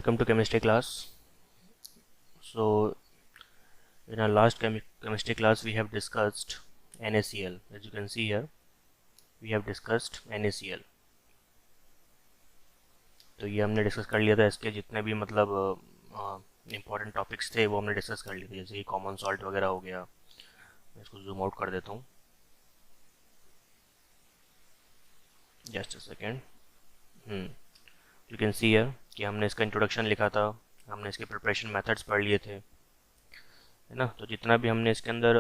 Welcome to chemistry class. So in our last chemistry class we have discussed NaCl. As you can see here, we have discussed NaCl. तो ये हमने discuss कर लिया था. इसके जितने भी मतलब इम्पोर्टेंट टॉपिक्स थे वो हमने डिस्कस कर लिए थे, जैसे कि कॉमन सॉल्ट वगैरह हो गया. मैं इसको जूम आउट कर देता हूँ. Just a second. You can see here कि हमने इसका इंट्रोडक्शन लिखा था, हमने इसके प्रिपरेशन मेथड्स पढ़ लिए थे, है ना. तो जितना भी हमने इसके अंदर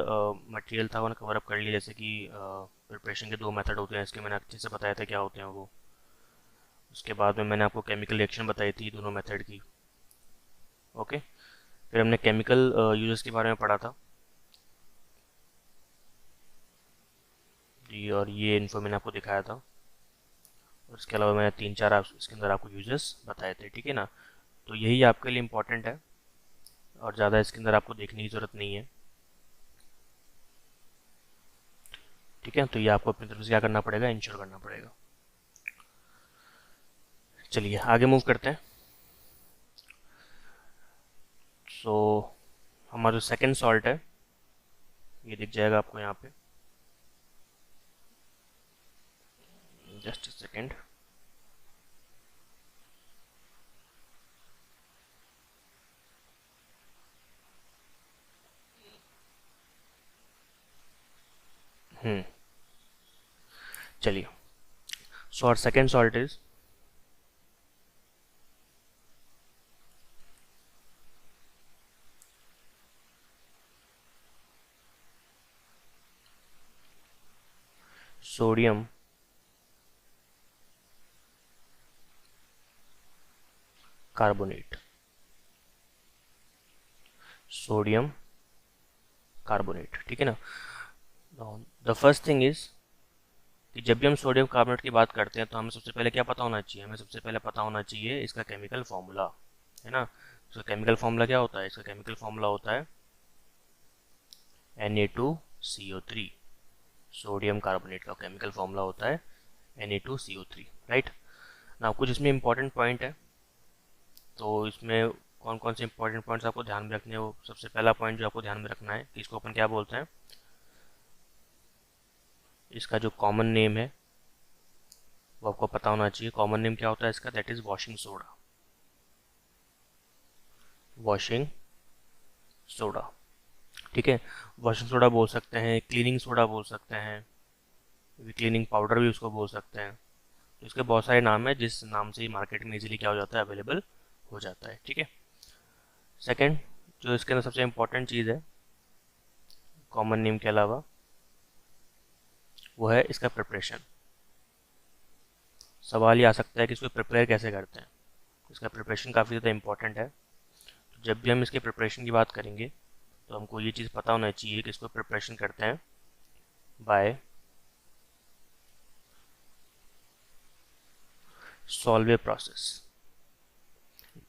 मटेरियल था वो कवर अप कर लिया. जैसे कि प्रिपरेशन के दो मेथड होते हैं, इसके मैंने अच्छे से बताया था क्या होते हैं वो. उसके बाद में मैंने आपको केमिकल रिएक्शन बताई थी दोनों मेथड की. ओके. फिर हमने केमिकल यूजेस के बारे में पढ़ा था जी, और ये इन्फो मैंने आपको दिखाया था. और इसके अलावा मैंने 3-4 इसके अंदर आपको यूजेस बताए थे, ठीक है ना. तो यही आपके लिए इम्पोर्टेंट है और ज़्यादा इसके अंदर आपको देखने की ज़रूरत नहीं है, ठीक है. तो ये आपको अपनी तरफ से क्या करना पड़ेगा, इंश्योर करना पड़ेगा. चलिए आगे मूव करते हैं. सो हमारा जो सेकेंड सॉल्ट है ये दिख जाएगा आपको यहाँ पे. Just a second. चलिए. So our second salt is sodium carbonate. Sodium carbonate, ठीक है ना. द फर्स्ट थिंग इज कि जब भी हम सोडियम कार्बोनेट की बात करते हैं तो हमें सबसे पहले क्या पता होना चाहिए, हमें सबसे पहले पता होना चाहिए इसका केमिकल फॉर्मूला, है ना. इसका केमिकल फॉर्मूला क्या होता है, इसका केमिकल फॉर्मूला होता है Na2CO3. सोडियम कार्बोनेट का केमिकल फॉर्मूला होता है Na2CO3, राइट. ना कुछ इसमें इंपॉर्टेंट पॉइंट है, तो इसमें कौन कौन से इंपॉर्टेंट पॉइंट्स आपको ध्यान में रखने हैं. वो सबसे पहला पॉइंट जो आपको ध्यान में रखना है कि इसको अपन क्या बोलते हैं, इसका जो कॉमन नेम है वो आपको पता होना चाहिए. कॉमन नेम क्या होता है इसका, that is washing soda. Washing soda, ठीक है. वॉशिंग सोडा बोल सकते हैं, क्लीनिंग सोडा बोल सकते हैं, क्लीनिंग पाउडर भी उसको बोल सकते हैं. तो इसके बहुत सारे नाम है जिस नाम से मार्केट में इजीली क्या हो जाता है, अवेलेबल हो जाता है, ठीक है. सेकंड जो इसके अंदर सबसे इम्पोर्टेंट चीज़ है कॉमन नेम के अलावा, वो है इसका प्रिपरेशन. सवाल ये आ सकता है कि इसको प्रिपेयर कैसे करते हैं. इसका प्रिपरेशन काफ़ी ज़्यादा इम्पोर्टेंट है. तो जब भी हम इसके प्रिपरेशन की बात करेंगे तो हमको ये चीज़ पता होना चाहिए कि इसको प्रिपरेशन करते हैं बाय सॉल्वे प्रोसेस.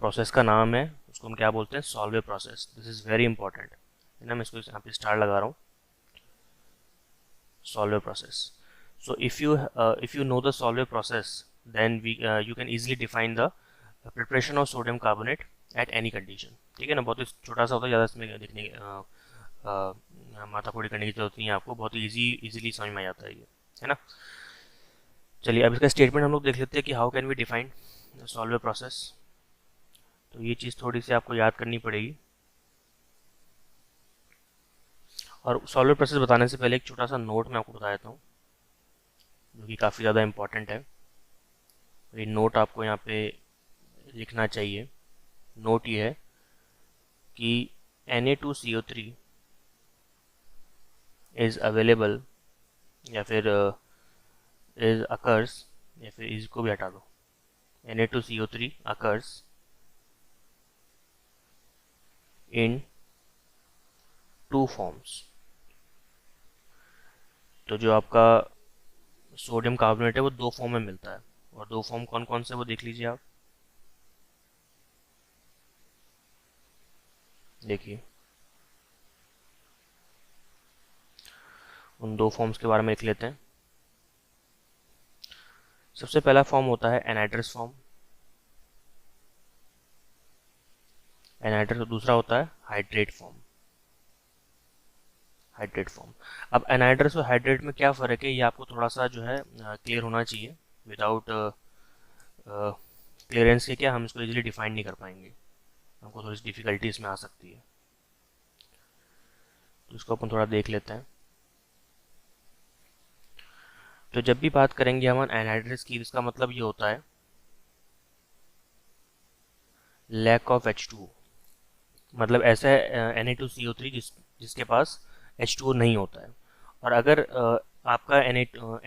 प्रोसेस का नाम है, उसको हम क्या बोलते हैं, Solvay process. This is very important, है ना. मैं इसको यहाँ पे स्टार लगा रहा हूँ, Solvay process. So if you know the solve process, then you can easily define the preparation of sodium carbonate at any condition, ठीक है ना. बहुत ही छोटा सा होता है, ज़्यादा इसमें देखने माथाफोड़ी करने की जरूरत नहीं है आपको, बहुत ही इजीली समझ में आ जाता है ये, है ना. चलिए अब इसका स्टेटमेंट हम लोग देख लेते हैं कि how can we define solve process. तो ये चीज़ थोड़ी सी आपको याद करनी पड़ेगी. और सॉल्व प्रोसेस बताने से पहले एक छोटा सा नोट मैं आपको बता देता हूँ जो कि काफ़ी ज़्यादा इम्पॉर्टेंट है. ये नोट आपको यहाँ पे लिखना चाहिए. नोट ये है कि Na2CO3 इज़ अवेलेबल, या फिर इज अकर्स, या फिर इसको भी हटा दो. Na2CO3 occurs in 2 forms. तो जो आपका सोडियम कार्बोनेट है वो 2 फॉर्म में मिलता है. और 2 फॉर्म कौन कौन से वो देख लीजिए आप. देखिए उन 2 फॉर्म्स के बारे में लिख लेते हैं. सबसे पहला फॉर्म होता है एनहाइड्रस फॉर्म. एनहाइड्रस, दूसरा होता है हाइड्रेट फॉर्म। Hydrate form. अब एनहाइड्रस और हाइड्रेट में क्या फ़र्क है, ये आपको थोड़ा सा जो है क्लियर होना चाहिए। विदाउट क्लियरेंस के क्या हम इसको इजीली डिफाइन नहीं कर पाएंगे, हमको थोड़ी सी डिफिकल्टी इसमें आ सकती है। तो इसको अपन थोड़ा देख लेते हैं। तो जब भी बात करेंगे हम एनहाइड्रस की, इसका मतलब ये होता है लैक ऑफ H2O। मतलब ऐसा है Na2CO3 जिसके पास H2O नहीं होता है। और अगर आपका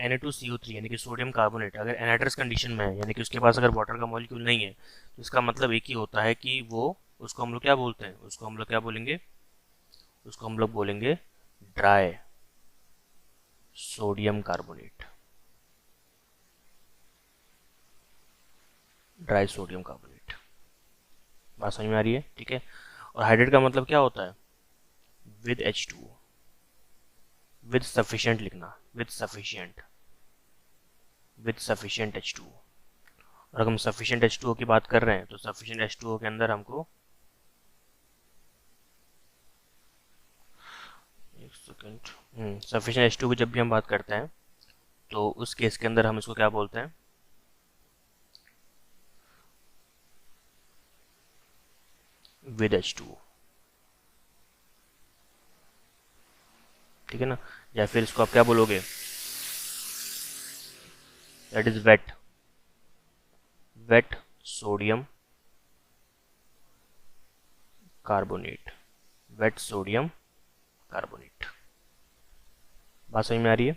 Na2CO3 यानी कि सोडियम कार्बोनेट अगर एनहाइड्रस कंडीशन में है, यानी कि उसके पास अगर वाटर का मॉलिक्यूल नहीं है, तो इसका मतलब एक ही होता है कि वो, उसको हम लोग क्या बोलते हैं, उसको हम लोग क्या बोलेंगे, उसको हम लोग बोलेंगे dry sodium carbonate. Dry sodium carbonate. बात समझ में आ रही है? ठीक है। और हाइड्रेट का मतलब क्या होता है, विद H2O, विद सफिशिएंट लिखना, with sufficient, with sufficient H2O। और अगर हम सफिशिएंट H2O की बात कर रहे हैं तो सफिशिएंट H2O के अंदर हमको, एक सेकेंड, सफिशिएंट H2O की जब भी हम बात करते हैं तो उस केस के अंदर हम इसको क्या बोलते हैं, विद H2O। ठीक है ना? या फिर इसको आप क्या बोलोगे, that is wet, wet sodium carbonate, wet sodium carbonate. बात समझ में आ रही है?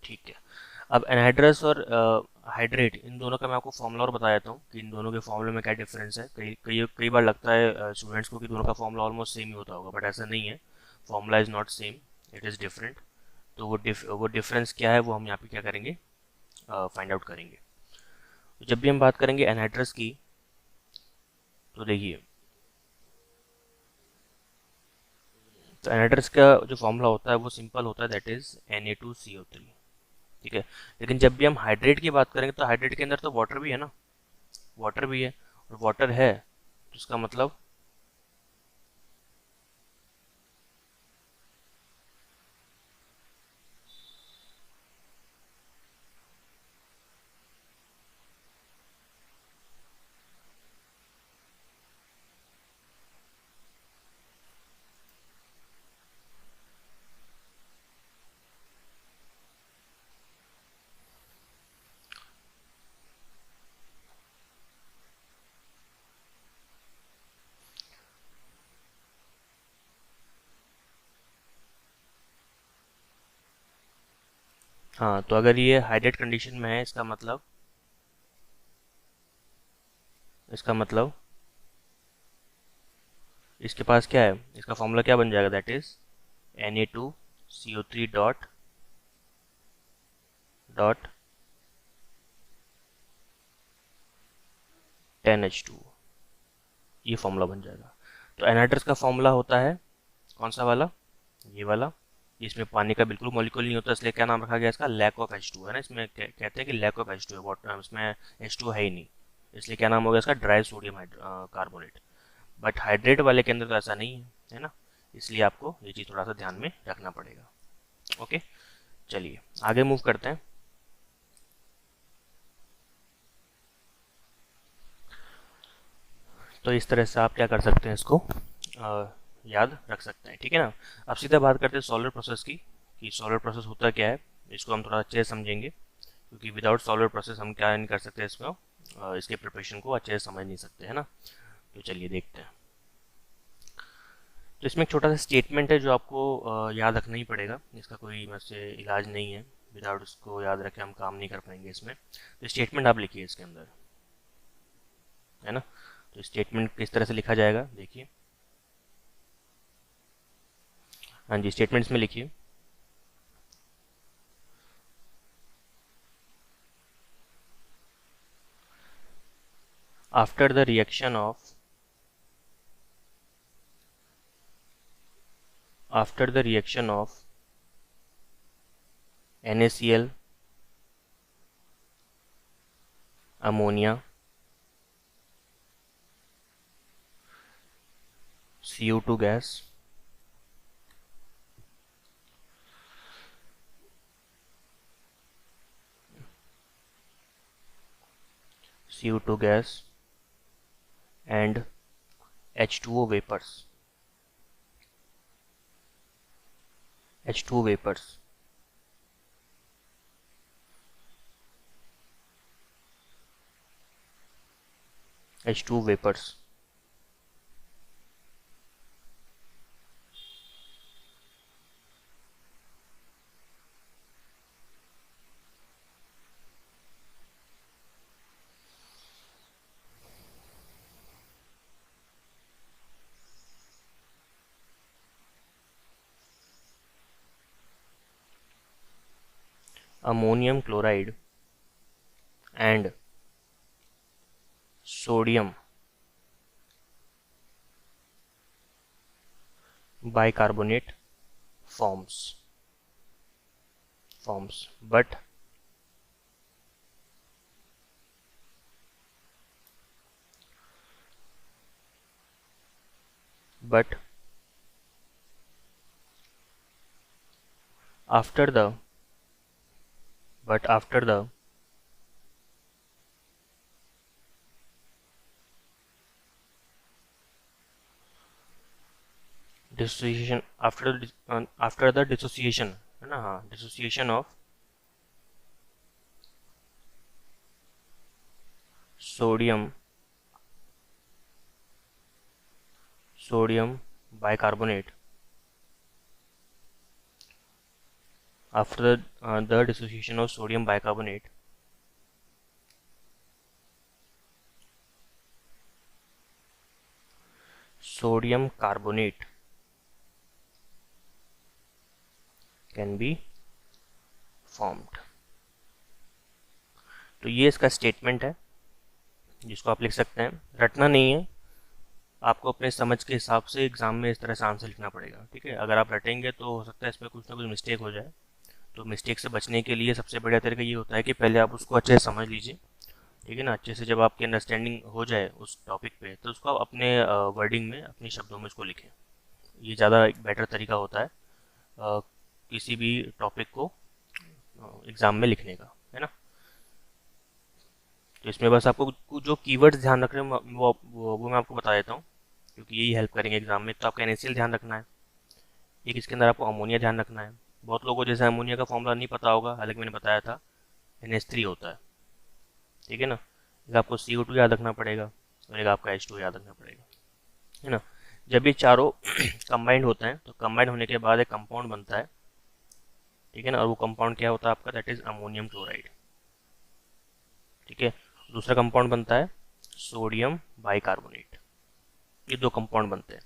ठीक है। अब एनहाइड्रस और हाइड्रेट, इन दोनों का मैं आपको फॉर्मूला और बता देता हूँ कि इन दोनों के फॉर्मूले में क्या डिफरेंस है। कई कई कई बार लगता है स्टूडेंट्स को कि दोनों का फॉर्मूला ऑलमोस्ट सेम ही होता होगा, बट ऐसा नहीं है। Formula is not same, it is different. तो वो डिफरेंस क्या है वो हम यहाँ पे क्या करेंगे, फाइंड आउट करेंगे। तो जब भी हम बात करेंगे एनहाइड्रस की, तो देखिए, तो एनहाइड्रस का जो फॉर्मूला होता है वो सिंपल होता है, दैट इज Na2CO3। ठीक है। लेकिन जब भी हम हाइड्रेट की बात करेंगे तो हाइड्रेट के अंदर तो वाटर भी है ना, वाटर भी है। और वाटर है तो इसका मतलब, हाँ, तो अगर ये हाइड्रेट कंडीशन में है, इसका मतलब इसके पास क्या है, इसका फॉर्मूला क्या बन जाएगा, that is Na2CO3 dot dot 10H2। ये फॉर्मूला बन जाएगा। तो एनहाइड्रस का फॉर्मूला होता है कौन सा वाला, ये वाला। इसमें पानी का बिल्कुल मॉलिक्यूल नहीं होता, इसलिए क्या नाम रखा गया इसका, लैक ऑफ H2 है ना। इसमें कहते हैं कि लैक ऑफ H2 है, वाटर इसमें H2 है ही नहीं, इसलिए क्या नाम हो गया इसका, dry sodium carbonate. But hydrate वाले के अंदर तो ऐसा नहीं है, है ना। इसलिए आपको ये चीज़ थोड़ा सा ध्यान में रखना पड़ेगा। ओके, चलिए आगे मूव करते हैं। तो इस तरह से आप क्या कर सकते हैं, इसको याद रख सकते हैं। ठीक है ना। अब सीधा बात करते हैं सॉल्वर प्रोसेस की, कि सॉल्वर प्रोसेस होता क्या है। इसको हम थोड़ा अच्छे से समझेंगे, क्योंकि विदाउट सॉल्वर प्रोसेस हम क्या नहीं कर सकते, इसको इसके प्रिपरेशन को अच्छे से समझ नहीं सकते, है ना। तो चलिए देखते हैं। तो इसमें एक छोटा सा स्टेटमेंट है जो आपको याद रखना ही पड़ेगा, इसका कोई वैसे इलाज नहीं है। विदाउट उसको याद रखे हम काम नहीं कर पाएंगे इसमें। तो स्टेटमेंट आप लिखिए इसके अंदर, है ना। तो स्टेटमेंट किस तरह से लिखा जाएगा देखिए। हाँ जी, स्टेटमेंट्स में लिखिए, after the reaction of, after the reaction of NaCl, ammonia CO2 gas, CO2 gas and H2O vapors, H2O vapors, H2O vapors. Ammonium chloride and sodium bicarbonate forms, but after the after the dissociation, after the dissociation, है ना, हाँ, dissociation of sodium bicarbonate, after the dissociation of sodium bicarbonate, sodium carbonate can be formed. तो ये इसका statement है जिसको आप लिख सकते हैं, रटना नहीं है, आपको अपने समझ के हिसाब से एग्जाम में इस तरह से आंसर लिखना पड़ेगा, ठीक है। अगर आप रटेंगे तो हो सकता है इसमें कुछ ना कुछ मिस्टेक हो जाए, तो मिस्टेक से बचने के लिए सबसे बढ़िया तरीका ये होता है कि पहले आप उसको अच्छे से समझ लीजिए, ठीक है ना। अच्छे से जब आपकी अंडरस्टैंडिंग हो जाए उस टॉपिक पे, तो उसको आप अपने वर्डिंग में, अपने शब्दों में उसको लिखें। ये ज़्यादा एक बेटर तरीका होता है किसी भी टॉपिक को एग्ज़ाम में लिखने का, है ना। तो इसमें बस आपको जो कीवर्ड्स ध्यान रख रहे हैं वो मैं आपको बता देता हूँ, क्योंकि यही हेल्प करेंगे एग्जाम में। तो आपका NaCl ध्यान रखना है, एक इसके अंदर आपको अमोनिया ध्यान रखना है। बहुत लोगों को जैसे अमोनिया का फॉर्मूला नहीं पता होगा, हालांकि मैंने बताया था, NH3 होता है, ठीक है ना। एक आपको CO2 याद रखना पड़ेगा और एक आपका H2 याद रखना पड़ेगा, है ना। जब ये चारों कंबाइंड होते हैं तो कंबाइंड होने के बाद एक कंपाउंड बनता है, ठीक है ना, और वो कंपाउंड क्या होता है आपका, दैट इज अमोनियम क्लोराइड, ठीक है। दूसरा कंपाउंड बनता है सोडियम बाइकार्बोनेट, ये दो कंपाउंड बनते हैं।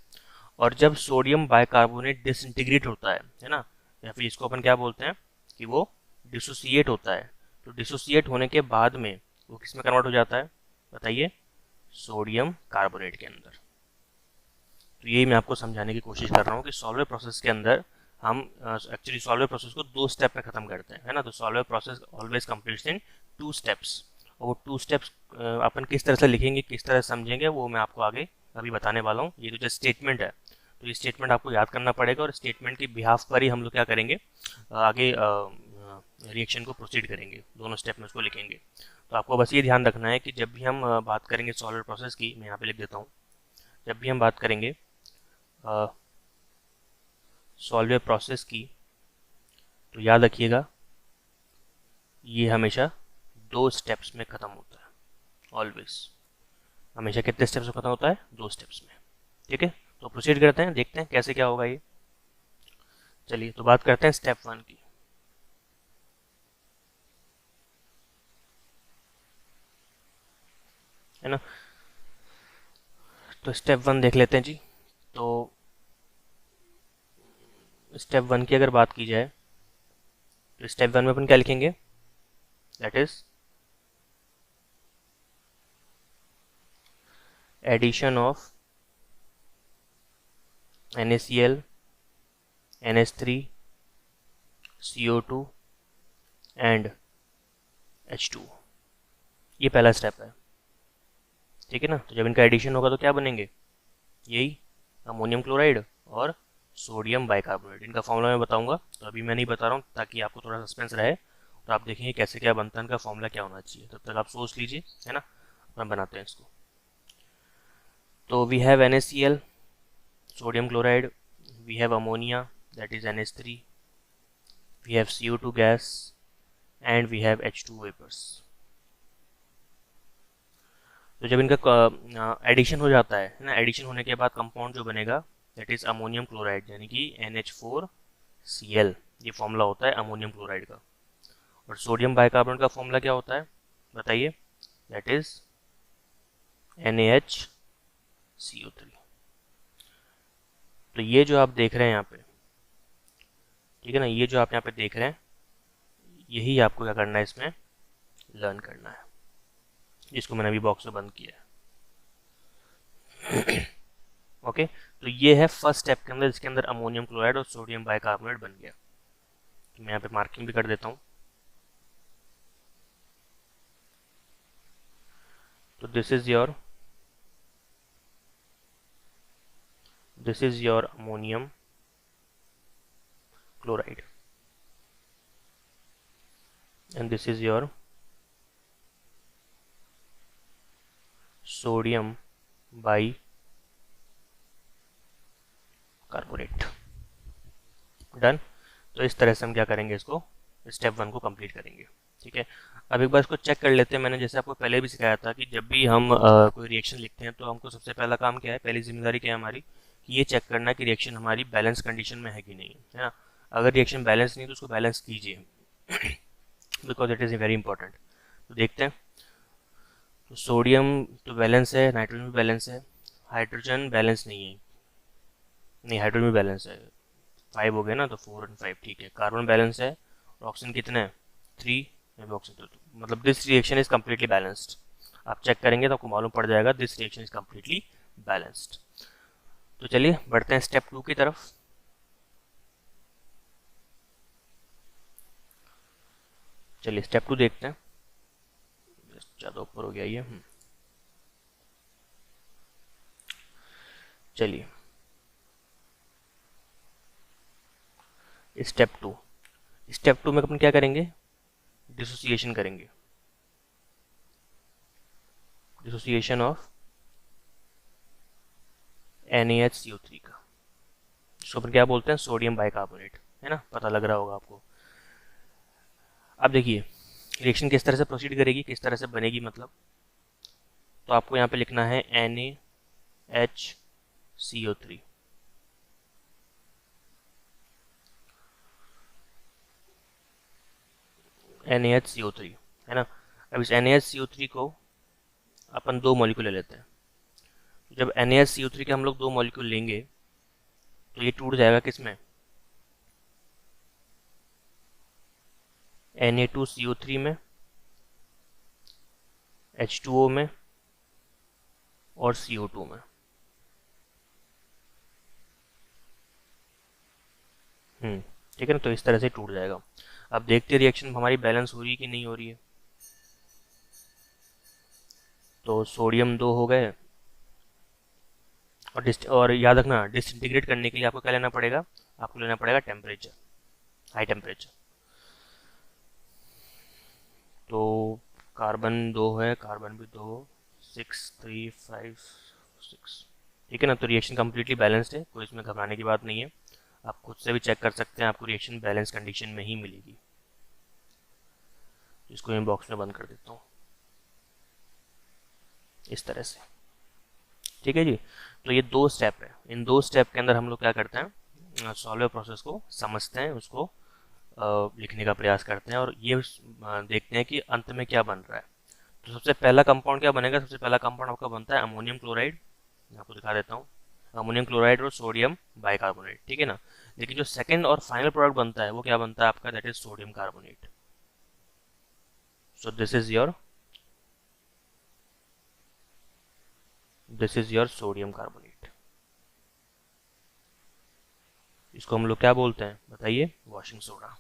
और जब सोडियम बाइकार्बोनेट डिसइंटीग्रेट होता है ना, या फिर इसको अपन क्या बोलते हैं कि वो डिसोसिएट होता है, तो डिसोसिएट होने के बाद में वो किस में कन्वर्ट हो जाता है, बताइए, सोडियम कार्बोनेट के अंदर। तो यही मैं आपको समझाने की कोशिश कर रहा हूँ कि सॉल्वर प्रोसेस के अंदर हम एक्चुअली सॉल्वर प्रोसेस को 2 स्टेप में ख़त्म करते हैं, है ना। तो सॉल्वर प्रोसेस ऑलवेज कंप्लीट्स इन 2 स्टेप्स, और वो 2 स्टेप्स अपन किस तरह से लिखेंगे, किस तरह से समझेंगे, वो मैं आपको आगे अभी बताने वाला हूँ। ये तो जस्ट स्टेटमेंट है, तो ये स्टेटमेंट आपको याद करना पड़ेगा, और स्टेटमेंट के बिहाफ पर ही हम लोग क्या करेंगे, आगे रिएक्शन को प्रोसीड करेंगे, दोनों स्टेप में उसको लिखेंगे। तो आपको बस ये ध्यान रखना है कि जब भी हम बात करेंगे सॉल्वर प्रोसेस की, मैं यहाँ पे लिख देता हूँ, जब भी हम बात करेंगे सॉल्वर प्रोसेस की, तो याद रखिएगा ये हमेशा 2 स्टेप्स में ख़त्म होता है, ऑलवेज। हमेशा कितने स्टेप्स में ख़त्म होता है, 2 स्टेप्स में, ठीक है। तो प्रोसीड करते हैं, देखते हैं कैसे क्या होगा ये। चलिए तो बात करते हैं स्टेप 1 की, है ना। तो स्टेप 1 देख लेते हैं जी। तो स्टेप 1 की अगर बात की जाए तो स्टेप 1 में अपन क्या लिखेंगे, that is addition of NaCl, NH3, CO2 and H2। ये पहला स्टेप है, ठीक है ना। तो जब इनका एडिशन होगा तो क्या बनेंगे, यही अमोनियम क्लोराइड और सोडियम बाइकार्बोनेट। इनका फॉर्मूला मैं बताऊंगा, तो अभी मैं नहीं बता रहा हूँ ताकि आपको थोड़ा सस्पेंस रहे और आप देखेंगे कैसे क्या बनता है, इनका फॉर्मूला क्या होना चाहिए। तब तक आप सोच लीजिए, है ना, हम बनाते हैं इसको। तो we have NaCl, sodium chloride, we have ammonia, that is NH3, we have CO2 gas, and we have H2 vapors। तो जब इनका एडिशन हो जाता है ना, एडिशन होने के बाद कंपाउंड जो बनेगा दैट इज अमोनियम क्लोराइड, यानी कि NH4Cl, ये फॉर्मूला होता है अमोनियम क्लोराइड का। और सोडियम बाइकार्बोनेट का फॉर्मूला क्या होता है बताइए, दैट इज NaHCO3। तो ये जो आप देख रहे हैं यहाँ पे, ठीक है ना, ये जो आप यहाँ पे देख रहे हैं, यही आपको क्या करना है, इसमें लर्न करना है, जिसको मैंने अभी बॉक्स में बंद किया है। ओके, तो ये है फर्स्ट स्टेप के अंदर, इसके अंदर अमोनियम क्लोराइड और सोडियम बाइकार्बोनेट बन गया। तो मैं यहाँ पे मार्किंग भी कर देता हूँ। तो this is your ammonium chloride and this is your sodium bicarbonate। Done. तो इस तरह से हम क्या करेंगे, इसको स्टेप 1 को कंप्लीट करेंगे। ठीक है, अब एक बार इसको चेक कर लेते हैं। मैंने जैसे आपको पहले भी सिखाया था कि जब भी हम कोई रिएक्शन लिखते हैं तो हमको सबसे पहला काम क्या है, पहली जिम्मेदारी क्या है हमारी, कि ये चेक करना कि रिएक्शन हमारी बैलेंस कंडीशन में है कि नहीं, है ना। अगर रिएक्शन बैलेंस नहीं है तो उसको बैलेंस कीजिए, because it is very important. तो देखते हैं। तो सोडियम तो बैलेंस है, नाइट्रोजन भी बैलेंस है, हाइड्रोजन बैलेंस नहीं है, नहीं हाइड्रोजन भी बैलेंस है, 5 हो गए ना, तो 4 और 5 ठीक है। कार्बन बैलेंस है, और ऑक्सीजन कितने हैं, 3, ऑक्सीजन 2, मतलब this reaction is completely balanced. आप चेक करेंगे तो आपको मालूम पड़ जाएगा this reaction is completely balanced. तो चलिए बढ़ते हैं स्टेप 2 की तरफ। चलिए स्टेप 2 देखते हैं। ज़्यादा ऊपर हो गया ये। चलिए स्टेप टू में अपन क्या करेंगे, डिसोसिएशन करेंगे, डिसोसिएशन ऑफ NaHCO3 का, जिसको अपन क्या बोलते हैं, सोडियम बाइकार्बोनेट, है ना, पता लग रहा होगा आपको। अब देखिए रिएक्शन किस तरह से प्रोसीड करेगी, किस तरह से बनेगी, मतलब तो आपको यहाँ पे लिखना है NaHCO3। NaHCO3, है ना। अब इस NaHCO3 को अपन 2 मॉलिक्यूल ले लेते हैं। जब NaHCO3 के हम लोग 2 मॉलिक्यूल लेंगे तो ये टूट जाएगा किस में, Na2CO3 में, H2O में और CO2 में। ठीक है ना, तो इस तरह से टूट जाएगा। अब देखते हैं रिएक्शन हमारी बैलेंस हो रही है कि नहीं हो रही है। तो सोडियम 2 हो गए, और याद रखना डिसइंटीग्रेट करने के लिए आपको क्या लेना पड़ेगा, आपको लेना पड़ेगा टेम्परेचर, हाई टेम्परेचर। तो कार्बन 2 है, कार्बन भी 2, 6, 3, 5, 6, ठीक है ना। तो रिएक्शन कम्प्लीटली बैलेंस्ड है, कोई इसमें घबराने की बात नहीं है। आप खुद से भी चेक कर सकते हैं, आपको रिएक्शन बैलेंस कंडीशन में ही मिलेगी। इसको मैं बॉक्स में बंद कर देता हूँ इस तरह से, ठीक है जी। तो ये 2 स्टेप है, इन 2 स्टेप के अंदर हम लोग क्या करते हैं, सॉल्वर प्रोसेस को समझते हैं, उसको लिखने का प्रयास करते हैं और ये देखते हैं कि अंत में क्या बन रहा है। तो सबसे पहला कंपाउंड क्या बनेगा, सबसे पहला कंपाउंड आपका बनता है अमोनियम क्लोराइड। मैं आपको दिखा देता हूँ, अमोनियम क्लोराइड और सोडियम बाइकार्बोनेट, ठीक है ना। लेकिन जो सेकंड और फाइनल प्रोडक्ट बनता है वो क्या बनता है आपका, that is sodium carbonate. So this is your sodium carbonate. इसको हम लोग क्या बोलते हैं बताइए, वॉशिंग सोडा।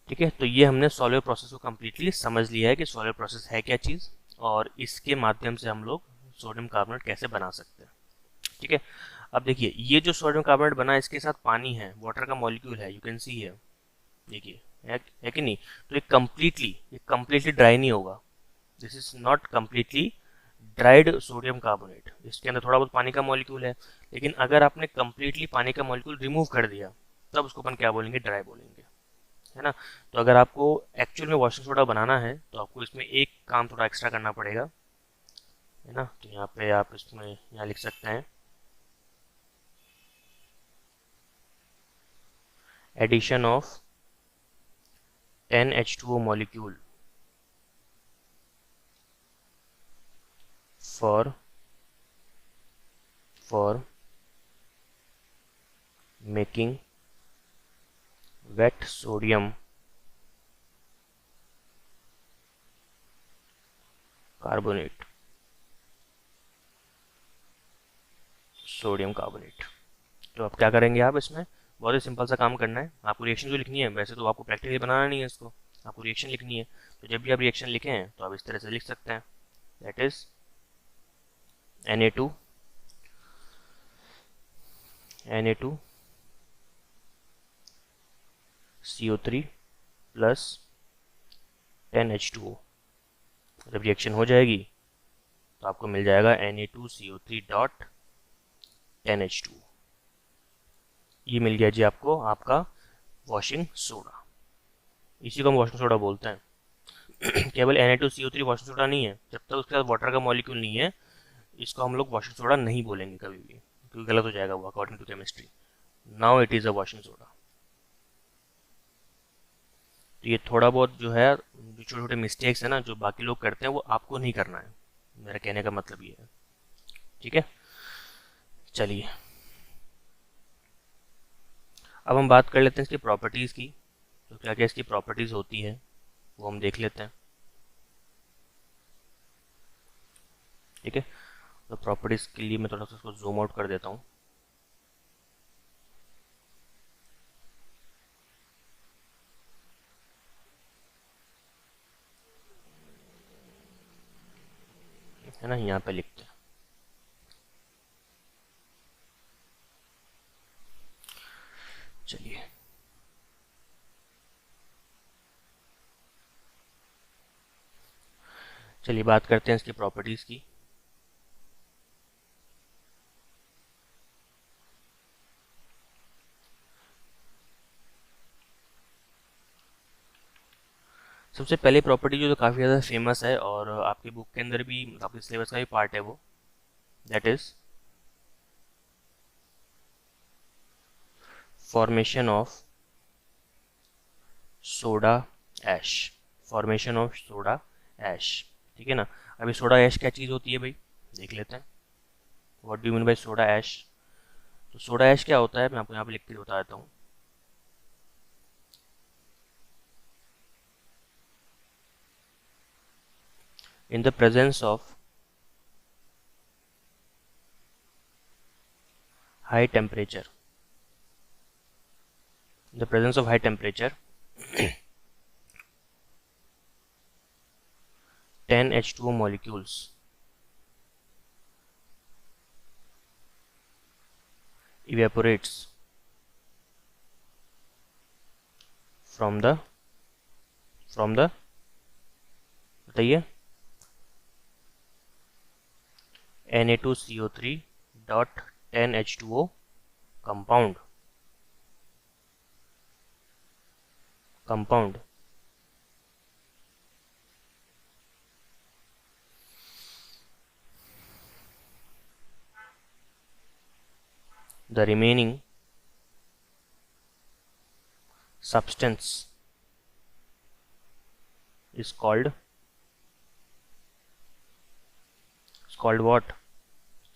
ठीक है, तो ये हमने सॉल्वर प्रोसेस को कम्प्लीटली समझ लिया है कि सॉल्वर प्रोसेस है क्या चीज़, और इसके माध्यम से हम लोग सोडियम कार्बोनेट कैसे बना सकते हैं। ठीक है। अब देखिए ये जो सोडियम कार्बोनेट बना है इसके साथ पानी है, वाटर का मॉलिक्यूल है, यू कैन सी है, देखिए है कि नहीं। तो ये कम्प्लीटली ड्राई नहीं होगा, this is not completely dried sodium carbonate, इसके अंदर थोड़ा बहुत पानी का मॉलिक्यूल है, लेकिन अगर आपने कम्प्लीटली पानी का मॉलिक्यूल रिमूव कर दिया तब उसको अपन क्या बोलेंगे, ड्राई बोलेंगे, है ना। तो अगर आपको एक्चुअल में वॉशिंग सोडा बनाना है तो आपको इसमें एक काम थोड़ा एक्स्ट्रा करना पड़ेगा, है ना। तो यहाँ पे आप इसमें यहाँ लिख सकते हैं addition of 10H2O molecule for making wet sodium carbonate, तो अब क्या करेंगे आप इसमें, बहुत ही सिंपल सा काम करना है, आपको रिएक्शन जो लिखनी है, वैसे तो आपको प्रैक्टिकली बनाना नहीं है इसको, आपको रिएक्शन लिखनी है। तो जब भी आप रिएक्शन लिखे हैं तो आप इस तरह से लिख सकते हैं, that is Na2 CO3 plus 10H2O। जब रिएक्शन हो जाएगी तो आपको मिल जाएगा Na2CO3 डॉट 10H2O। ये मिल गया जी आपको आपका वॉशिंग सोडा, इसी को हम वॉशिंग सोडा बोलते हैं। केवल Na2CO3 वॉशिंग सोडा नहीं है, जब तक उसके साथ वाटर का मॉलिक्यूल नहीं है इसको हम लोग वॉशिंग सोडा नहीं बोलेंगे कभी भी, क्योंकि गलत हो जाएगा वो according to chemistry. Now it is a washing soda. तो ये थोड़ा बहुत जो है, जो छोटे छोटे मिस्टेक्स है ना जो बाकी लोग करते हैं वो आपको नहीं करना है, मेरा कहने का मतलब ये है, ठीक है। चलिए अब हम बात कर लेते हैं इसकी प्रॉपर्टीज़ की, तो क्या क्या इसकी प्रॉपर्टीज़ होती है वो हम देख लेते हैं, ठीक है। तो प्रॉपर्टीज़ के लिए मैं थोड़ा सा उसको जूम आउट कर देता हूँ। है ना, यहाँ पे लिखते हैं, चलिए बात करते हैं इसकी प्रॉपर्टीज़ की। सबसे पहली प्रॉपर्टी जो काफ़ी ज़्यादा फेमस है और आपकी बुक के अंदर भी, आपके सिलेबस का भी पार्ट है वो, that is formation of soda ash, formation of soda ash, ठीक है ना। अभी सोडा ऐश क्या चीज़ होती है भाई, देख लेते हैं, what do mean by soda ash. तो सोडा ऐश क्या होता है मैं आपको यहाँ पे लिख के बता देता हूँ। In the presence of high temperature, in the presence of high temperature 10H2O molecules evaporates from the बताइए Na2CO3 dot 10H2O compound the remaining substance is called what,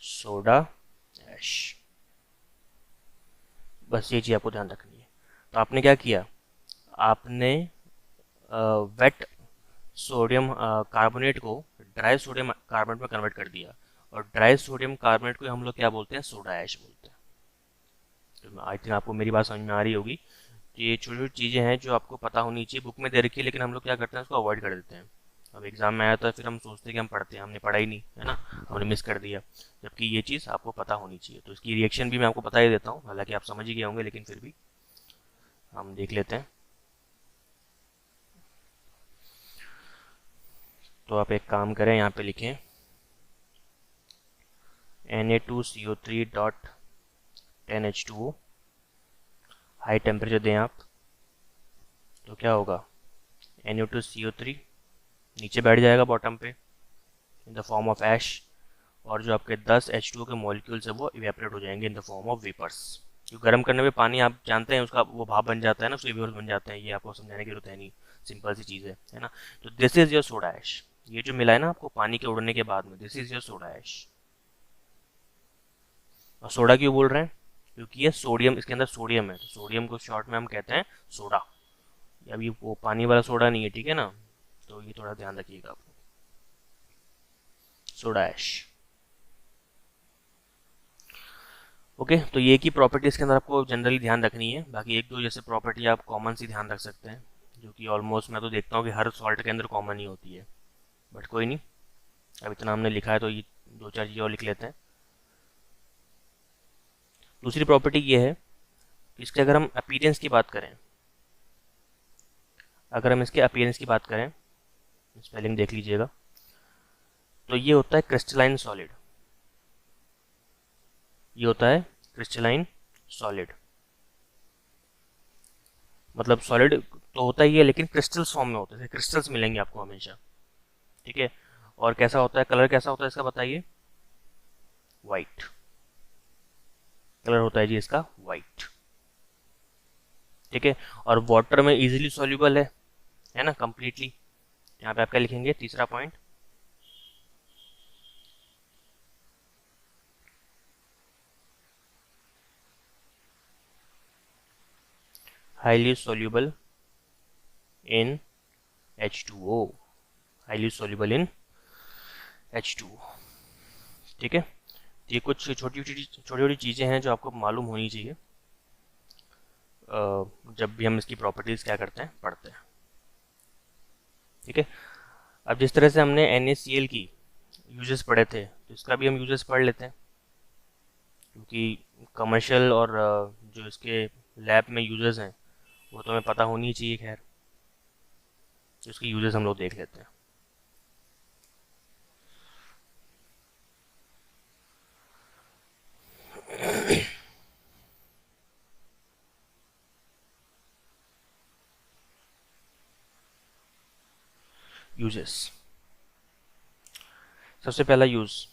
soda ash. बस ये चीज़ आपको ध्यान रखनी है। तो आपने क्या किया, आपने वेट सोडियम कार्बोनेट को ड्राई सोडियम कार्बोनेट में कन्वर्ट कर दिया, और ड्राई सोडियम कार्बोनेट को हम लोग क्या बोलते हैं, सोडा ऐश बोलते हैं। तो आई थिंक आपको मेरी बात समझ में आ रही होगी। तो ये छोटी छोटी चीज़ें हैं जो आपको पता होनी चाहिए, बुक में दे रखी है लेकिन हम लोग क्या करते हैं उसको अवॉइड कर देते हैं, अब एग्ज़ाम में आया तो फिर हम सोचते हैं कि हम पढ़ते हैं, हमने पढ़ा ही नहीं, है ना, हमने मिस कर दिया, जबकि ये चीज़ आपको पता होनी चाहिए। तो इसकी रिएक्शन भी मैं आपको बता ही देता हूँ, हालांकि आप समझ ही गए होंगे, लेकिन फिर भी हम देख लेते हैं। तो आप एक काम करें, यहाँ पे लिखें Na2CO3.10H2O, हाई टेम्परेचर दें आप, तो क्या होगा, Na2CO3 नीचे बैठ जाएगा बॉटम पे इन द फॉर्म ऑफ ऐश, और जो आपके 10 H2O के मॉलिक्यूल्स है वो इवेपोरेट हो जाएंगे in the form of vapours. क्योंकि गर्म करने पे पानी आप जानते हैं उसका वो भाप बन जाता है ना, उसके वेपर्स बन जाते हैं, ये आपको समझाने की जरूरत है नहीं, सिंपल सी चीज़ है ना। तो this is your soda ash, ये जो मिला है ना आपको पानी के उड़ने के बाद में, this is your soda ash. और सोडा क्यों बोल रहे हैं, क्योंकि ये सोडियम, इसके अंदर सोडियम है, तो सोडियम को शॉर्ट में हम कहते हैं सोडा। अब ये वो पानी वाला सोडा नहीं है, ठीक है ना, तो ये थोड़ा ध्यान रखिएगा आप, सोडा ऐश। ओके, तो ये की प्रॉपर्टीज़ के अंदर आपको जनरली ध्यान रखनी है, बाकी एक दो जैसे प्रॉपर्टी आप कॉमन सी ध्यान रख सकते हैं, जो कि ऑलमोस्ट मैं तो देखता हूँ कि हर सॉल्ट के अंदर कॉमन ही होती है, बट कोई नहीं, अब इतना हमने लिखा है तो ये दो चार चीज़ें और लिख लेते हैं। दूसरी प्रॉपर्टी ये है कि इसके अगर हम अपीयरेंस की बात करें, अगर हम इसके अपीयरेंस की बात करें, स्पेलिंग देख लीजिएगा, तो ये होता है क्रिस्टलाइन सॉलिड, ये होता है क्रिस्टलाइन सॉलिड, मतलब सॉलिड तो होता ही है लेकिन क्रिस्टल्स फॉर्म में होते हैं, क्रिस्टल्स मिलेंगे आपको हमेशा, ठीक है। और कैसा होता है, कलर कैसा होता है इसका बताइए, वाइट कलर होता है जी इसका, वाइट, ठीक है। और वाटर में इजीली सॉल्युबल है ना, कंप्लीटली। यहाँ पे आप क्या लिखेंगे, तीसरा point, highly soluble in H2O, highly soluble in H2O, ठीक है। ये कुछ छोटी छोटी चीज़ें हैं जो आपको मालूम होनी चाहिए जब भी हम इसकी प्रॉपर्टीज़ क्या करते हैं, पढ़ते हैं, ठीक है। अब जिस तरह से हमने NaCl की यूजेस पढ़े थे, तो इसका भी हम यूजेस पढ़ लेते हैं, क्योंकि कमर्शियल और जो इसके लैब में यूजेस हैं वो तो हमें पता होनी चाहिए, खैर तो इसके यूजेस हम लोग देख लेते हैं। यूजेस, सबसे पहला यूज,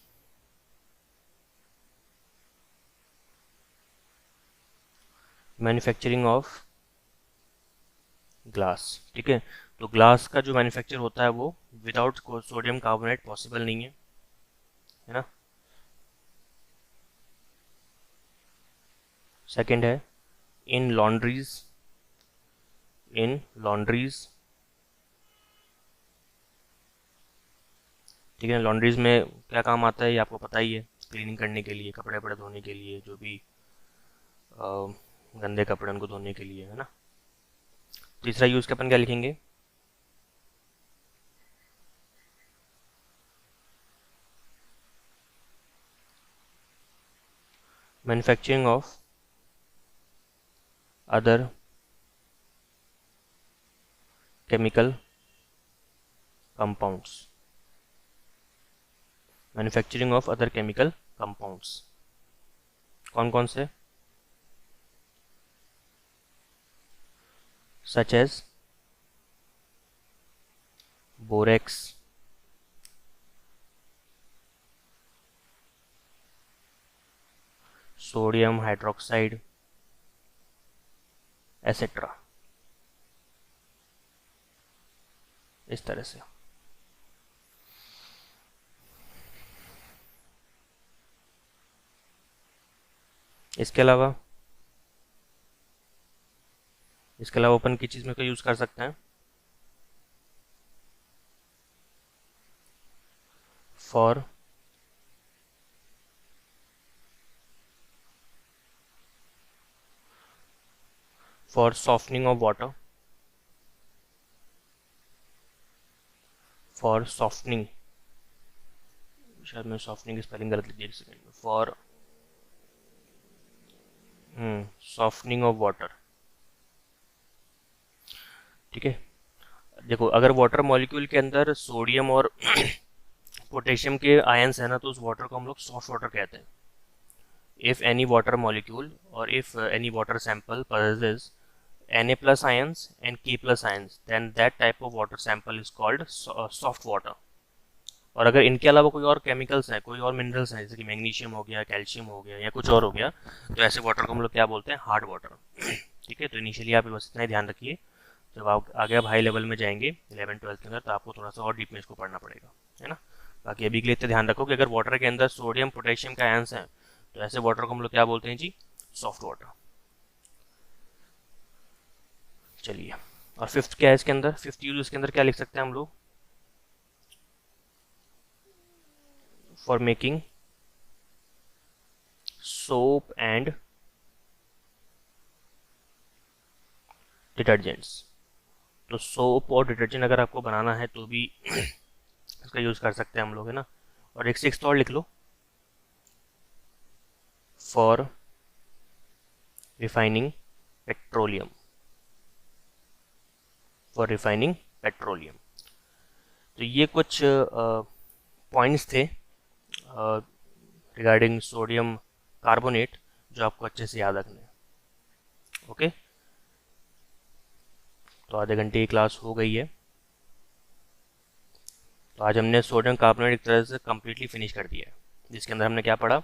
मैन्युफैक्चरिंग ऑफ ग्लास, ठीक है। तो ग्लास का जो मैन्युफैक्चर होता है वो विदाउट सोडियम कार्बोनेट पॉसिबल नहीं है ना। सेकंड है, इन लॉन्ड्रीज, इन लॉन्ड्रीज, ठीक है। लॉन्ड्रीज में क्या काम आता है ये आपको पता ही है, क्लीनिंग करने के लिए, कपड़े वपड़े धोने के लिए, जो भी गंदे कपड़े उनको धोने के लिए, है ना। तीसरा यूज के अपन क्या लिखेंगे, manufacturing of other chemical compounds, manufacturing of other chemical compounds, कौन कौन से, such as borax, sodium hydroxide, etcetera, इस तरह से। इसके अलावा अपन किस चीज़ में का यूज़ कर सकते हैं, for softening of water, for softening, शायद मैं सॉफ्टनिंग की स्पेलिंग गलत लिख दी, एक सेकेंड में, फॉर सॉफ्टनिंग ऑफ वाटर। ठीक है, देखो अगर वाटर मॉलिक्यूल के अंदर सोडियम और पोटेशियम के आयंस है ना, तो उस वाटर को हम लोग सॉफ्ट वाटर कहते हैं। if any water molecule or if any water sample possesses Na plus ions and K plus ions, then that type of water sample is called soft water। और अगर इनके अलावा कोई और केमिकल्स हैं, कोई और मिनरल्स हैं, जैसे कि मैग्नीशियम हो गया, कैल्शियम हो गया या कुछ और हो गया, तो ऐसे वाटर को हम लोग क्या बोलते हैं, हार्ड वाटर। ठीक है, तो इनिशियली आप बस इतना ही ध्यान रखिए। जब आप आगे आप हाई लेवल में जाएंगे 11th-12th के अंदर, तो आपको थोड़ा सा और डीप में इसको पढ़ना पड़ेगा, है ना। बाकी अभी के लिए इतना ध्यान रखो कि अगर वाटर के अंदर सोडियम पोटेशियम का आयंस है, तो ऐसे वाटर को हम लोग क्या बोलते हैं जी, सॉफ्ट वाटर। चलिए, और फिफ्थ क्या है इसके अंदर, फिफ्थ यूज इसके अंदर क्या लिख सकते हैं हम लोग, for making soap and detergents. तो सोप और डिटर्जेंट अगर आपको बनाना है तो भी इसका यूज कर सकते हैं हम लोग, है ना। और एक सिक्स्थ और लिख लो, for refining petroleum, for refining petroleum. तो ये कुछ पॉइंट्स थे रिगार्डिंग सोडियम कार्बोनेट जो आपको अच्छे से याद रखने हैं। ओके, तो आधे घंटे की क्लास हो गई है। तो आज हमने सोडियम कार्बोनेट एक तरह से कम्प्लीटली फिनिश कर दिया है, जिसके अंदर हमने क्या पढ़ा,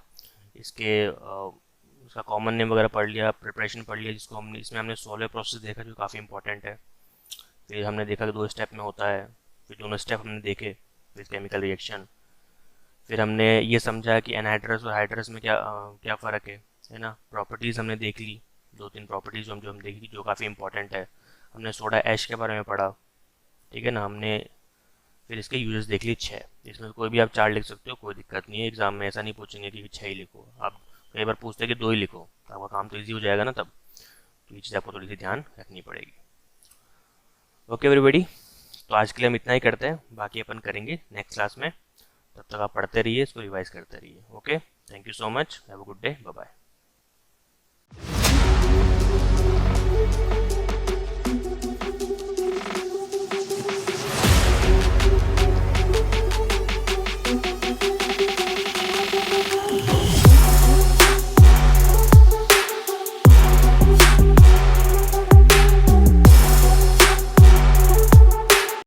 इसके उसका कॉमन नेम वगैरह पढ़ लिया, प्रिपरेशन पढ़ लिया, जिसको हमने इसमें हमने सोलर प्रोसेस देखा जो काफ़ी इंपॉर्टेंट है। फिर हमने देखा कि 2 स्टेप में होता है, फिर दोनों स्टेप हमने देखे विद केमिकल रिएक्शन। फिर हमने ये समझा कि एनहाइड्रस और हाइड्रस में क्या फ़र्क है ना। प्रॉपर्टीज़ हमने देख ली, 2-3 प्रॉपर्टीज़ जो हम देखी जो काफ़ी इंपॉर्टेंट है। हमने सोडा ऐश के बारे में पढ़ा, ठीक है ना। हमने फिर इसके यूजेस देख ली 6। इसमें कोई भी आप 4 लिख सकते हो, कोई दिक्कत नहीं है। एग्जाम में ऐसा नहीं पूछेंगे कि 6 ही लिखो, आप कई बार पूछते हैं कि 2 ही लिखो, तो आपका काम तो ईजी हो जाएगा ना तब। तो ये चीज़ आपको थोड़ी सी ध्यान रखनी पड़ेगी। ओके एवरीबॉडी, तो आज के लिए हम इतना ही करते हैं, बाकी अपन करेंगे नेक्स्ट क्लास में। तब तक आप पढ़ते रहिए, इसको रिवाइज करते रहिए। Okay, thank you so much, have a good day, bye bye.